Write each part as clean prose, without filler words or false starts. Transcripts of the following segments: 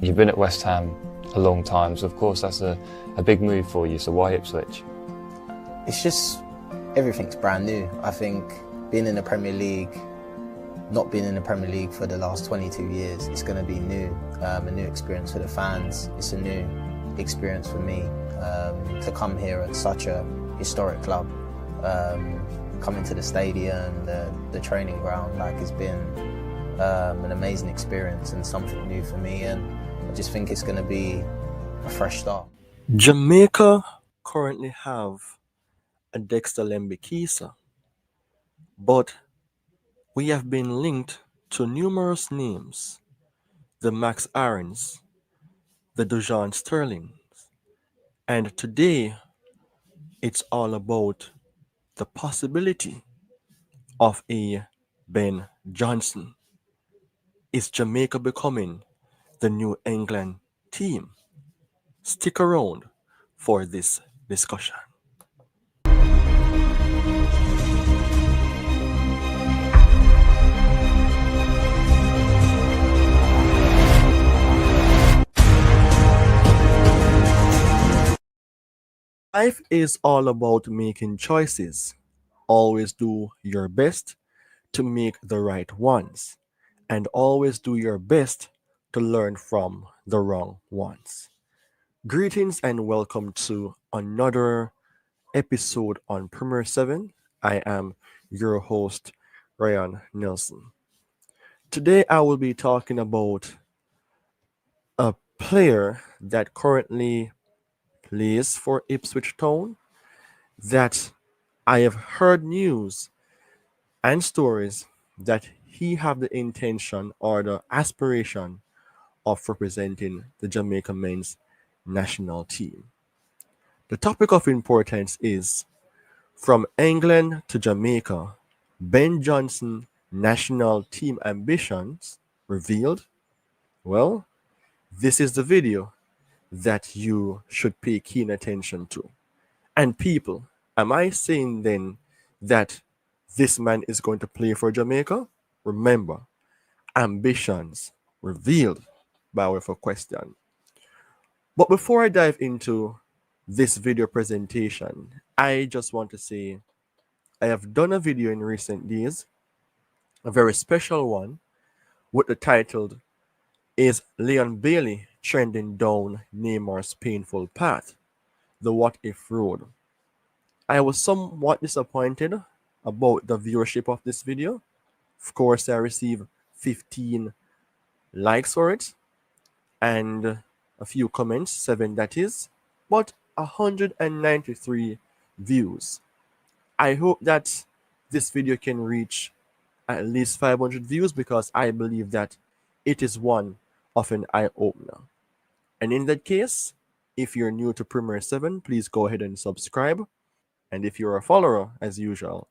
You've been at West Ham a long time, so of course that's a big move for you. So why Ipswich? It's just everything's brand new. I think being in the Premier League, not being in the Premier League for the last 22 years, it's going to be new, a new experience for the fans. It's a new experience for me to come here at such a historic club, coming to the stadium, the training ground. Like, it's been an amazing experience and something new for me, and I just think it's going to be a fresh start. Jamaica currently have a Dexter Lembikisa, but we have been linked to numerous names: the Max Aarons, the Dujon Sterling, and today it's all about the possibility of a Ben Johnson. Is Jamaica becoming the New England team? Stick around for this discussion. Life is all about making choices. Always do your best to make the right ones, and always do your best to learn from the wrong ones. Greetings and welcome to another episode on Premier 7. I am your host, Ryan Nelson. Today I will be talking about a player that currently plays for Ipswich Town that I have heard news and stories that he have the intention or the aspiration of representing the Jamaica men's national team. The topic of importance is from England to Jamaica, Ben Johnson national team ambitions revealed. Well, this is the video that you should pay keen attention to. And people, am I saying then that this man is going to play for Jamaica? Remember, ambitions revealed by way of a question. But before I dive into this video presentation, I just want to say I have done a video in recent days, a very special one, with the title Is Leon Bailey Trending Down Neymar's Painful Path? The What If Road. I was somewhat disappointed about the viewership of this video. Of course, I received 15 likes for it and a few comments, 7 that is, but 193 views. I hope that this video can reach at least 500 views because I believe that it is one of an eye-opener. And in that case, if you're new to Premier 7, please go ahead and subscribe. And if you're a follower, as usual,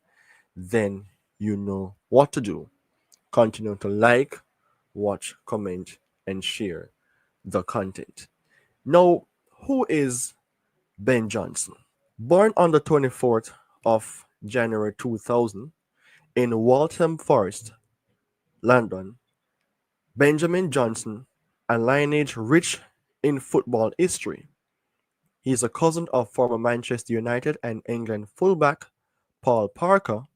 then you know what to do. Continue to like, watch, comment, and share the content. Now, who is Ben Johnson? Born on the 24th of January 2000 in Waltham Forest, London, Benjamin Johnson, a lineage rich in football history. He is a cousin of former Manchester United and England fullback Paul Parker,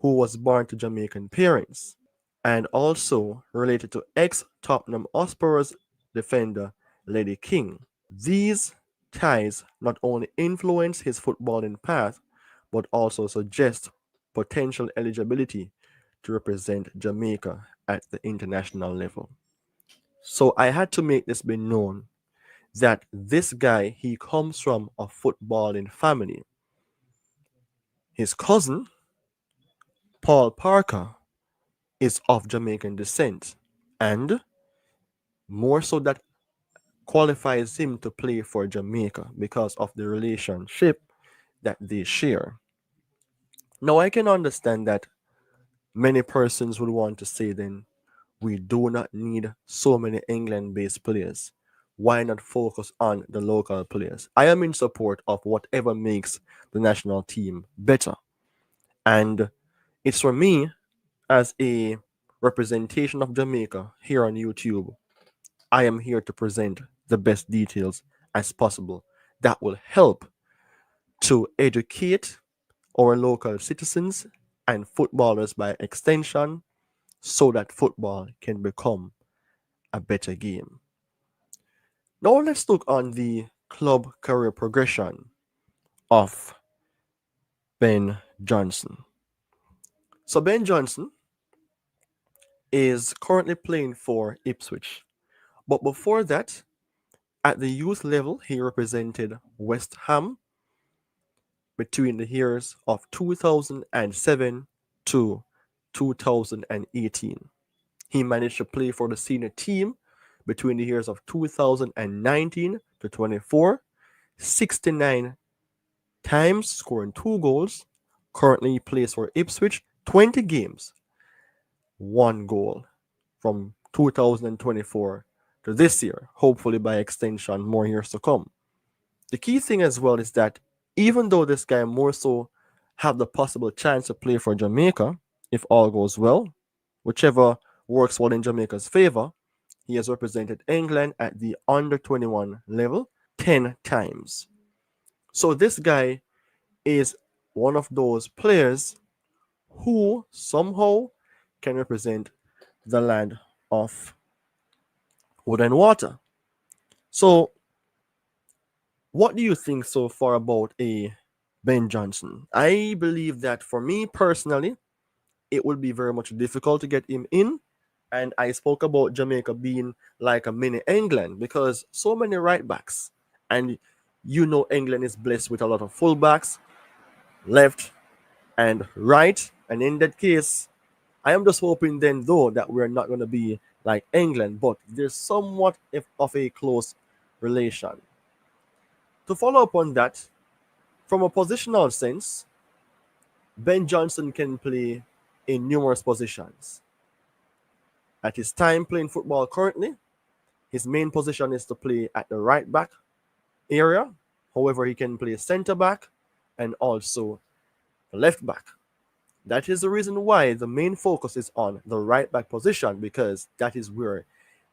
who was born to Jamaican parents, and also related to ex-Tottenham Hotspur's defender Leddy King. These ties not only influence his footballing path, but also suggest potential eligibility to represent Jamaica at the international level. So I had to make this be known that this guy, he comes from a footballing family. His cousin, Paul Parker, is of Jamaican descent, and more so that qualifies him to play for Jamaica because of the relationship that they share. Now, I can understand that many persons would want to say then, we do not need so many England-based players. Why not focus on the local players? I am in support of whatever makes the national team better. And it's for me, as a representation of Jamaica here on YouTube, I am here to present the best details as possible that will help to educate our local citizens and footballers by extension so that football can become a better game. Now let's look on the club career progression of Ben Johnson. So Ben Johnson is currently playing for Ipswich. But before that, at the youth level, he represented West Ham between the years of 2007 to 2018. He managed to play for the senior team between the years of 2019 to 24, 69 times, scoring 2 goals. Currently, he plays for Ipswich, 20 games, 1 goal from 2024 to this year. Hopefully, by extension, more years to come. The key thing as well is that even though this guy more so have the possible chance to play for Jamaica, if all goes well, whichever works well in Jamaica's favor, he has represented England at the under 21 level 10 times. So this guy is one of those players who somehow can represent the land of wood and water. So, what do you think so far about a Ben Johnson? I believe that for me personally, it would be very much difficult to get him in. And I spoke about Jamaica being like a mini England because so many right backs. And you know, England is blessed with a lot of fullbacks, left and right. And in that case, I am just hoping then, though, that we're not going to be like England, but there's somewhat of a close relation. To follow up on that, from a positional sense, Ben Johnson can play in numerous positions. At his time playing football currently, his main position is to play at the right back area. However, he can play centre back and also left back. That is the reason why the main focus is on the right back position because that is where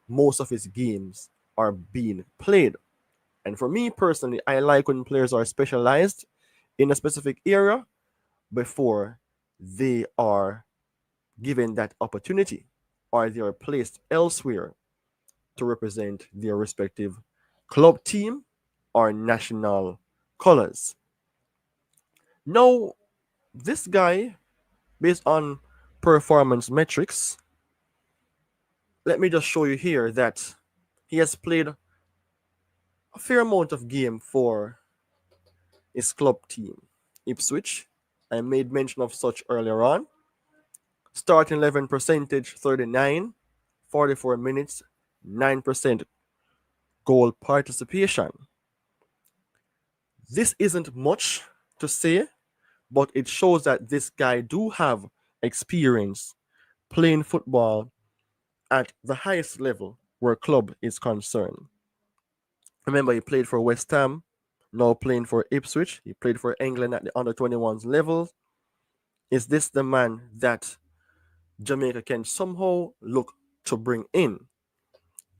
most of his games are being played. And for me personally, I like when players are specialized in a specific area before they are given that opportunity or they are placed elsewhere to represent their respective club team or national colors. Now, this guy, based on performance metrics, let me just show you here that he has played a fair amount of game for his club team, Ipswich. I made mention of such earlier on. Starting 11 percentage 39, 44 minutes, 9% goal participation. This isn't much to say, but it shows that this guy do have experience playing football at the highest level where club is concerned. Remember, he played for West Ham, now playing for Ipswich. He played for England at the under 21s level. Is this the man that Jamaica can somehow look to bring in?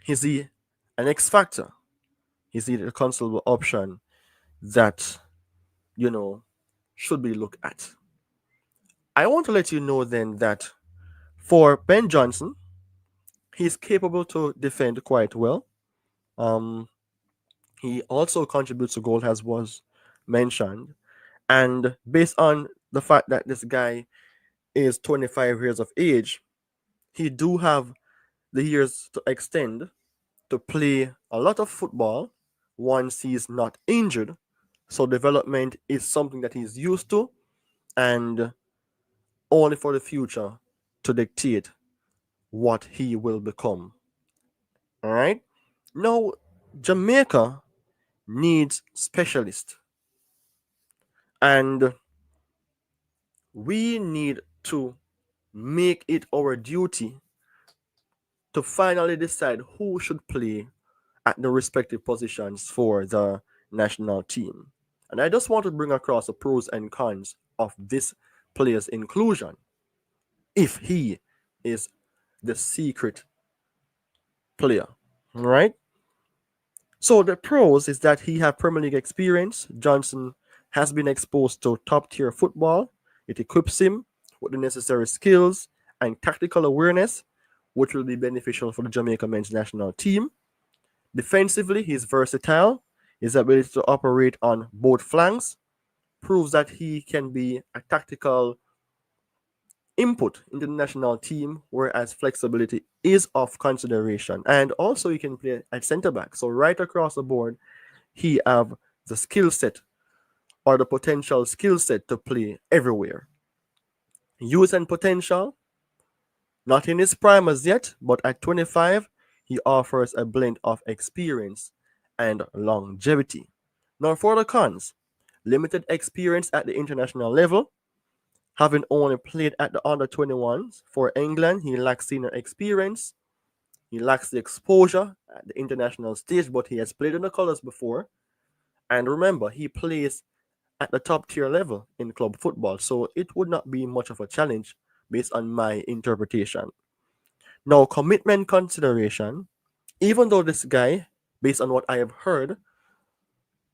Is he an X factor? Is he a considerable option that, should be looked at? I want to let you know then that for Ben Johnson, he's capable to defend quite well. Um, he also contributes to goal, as was mentioned. And based on the fact that this guy is 25 years of age, he do have the years to extend to play a lot of football once he's not injured. So development is something that he's used to and only for the future to dictate what he will become. All right. Now, Jamaica needs specialists, and we need to make it our duty to finally decide who should play at the respective positions for the national team. And I just want to bring across the pros and cons of this player's inclusion if he is the secret player. All right. So the pros is that he have Premier League experience. Johnson has been exposed to top tier football. It equips him with the necessary skills and tactical awareness, which will be beneficial for the Jamaica men's national team. Defensively, he's versatile. His ability to operate on both flanks proves that he can be a tactical input into the national team, whereas flexibility is of consideration. And also, he can play at centre back. So right across the board, he have the skill set or the potential skill set to play everywhere. Youth and potential, not in his prime as yet, but at 25, he offers a blend of experience and longevity. Now, for the cons, limited experience at the international level, having only played at the under 21s for England, he lacks senior experience. He lacks the exposure at the international stage, but he has played in the colours before. And remember, he plays at the top tier level in club football, so it would not be much of a challenge based on my interpretation. Now, commitment consideration, even though this guy, based on what I have heard,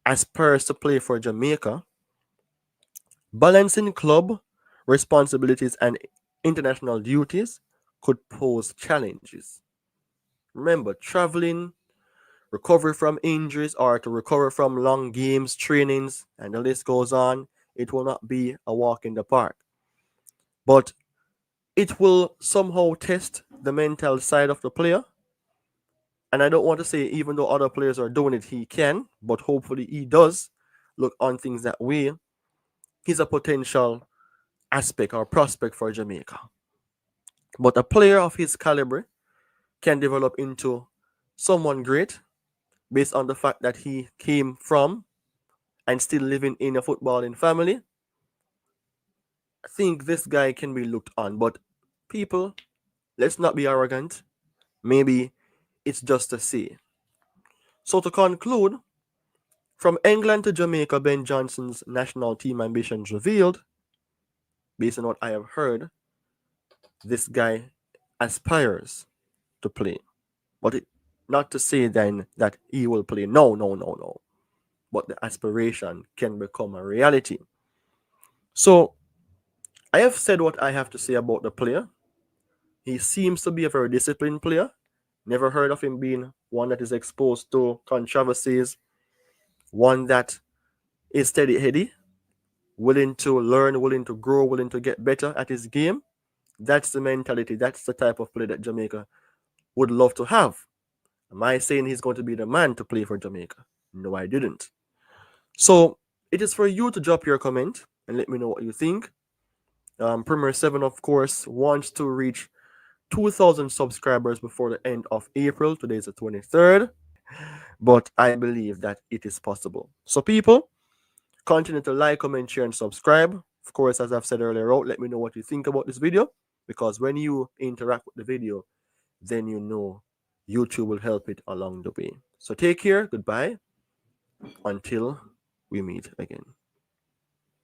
aspires to play for Jamaica, balancing club responsibilities and international duties could pose challenges. Remember, traveling, recovery from injuries, or to recover from long games, trainings, and the list goes on, it will not be a walk in the park. But it will somehow test the mental side of the player. And I don't want to say, even though other players are doing it, he can, but hopefully he does look on things that way. He's a potential aspect or prospect for Jamaica. But a player of his caliber can develop into someone great based on the fact that he came from and still living in a footballing family. I think this guy can be looked on, but people, let's not be arrogant. Maybe it's just a say. So to conclude, from England to Jamaica, Ben Johnson's national team ambitions revealed. Based on what I have heard, this guy aspires to play. But not to say then that he will play. No, no, no, no. But the aspiration can become a reality. So I have said what I have to say about the player. He seems to be a very disciplined player. Never heard of him being one that is exposed to controversies, one that is steady-headed, willing to learn, willing to grow, willing to get better at his game. That's the mentality. That's the type of player that Jamaica would love to have. Am I saying he's going to be the man to play for Jamaica? No, I didn't. So it is for you to drop your comment and let me know what you think. Premier 7, of course, wants to reach 2,000 subscribers before the end of April. Today is the 23rd. But I believe that it is possible. So people, continue to like, comment, share, and subscribe. Of course, as I've said earlier let me know what you think about this video. Because when you interact with the video, then you know YouTube will help it along the way. So take care. Goodbye. Until we meet again.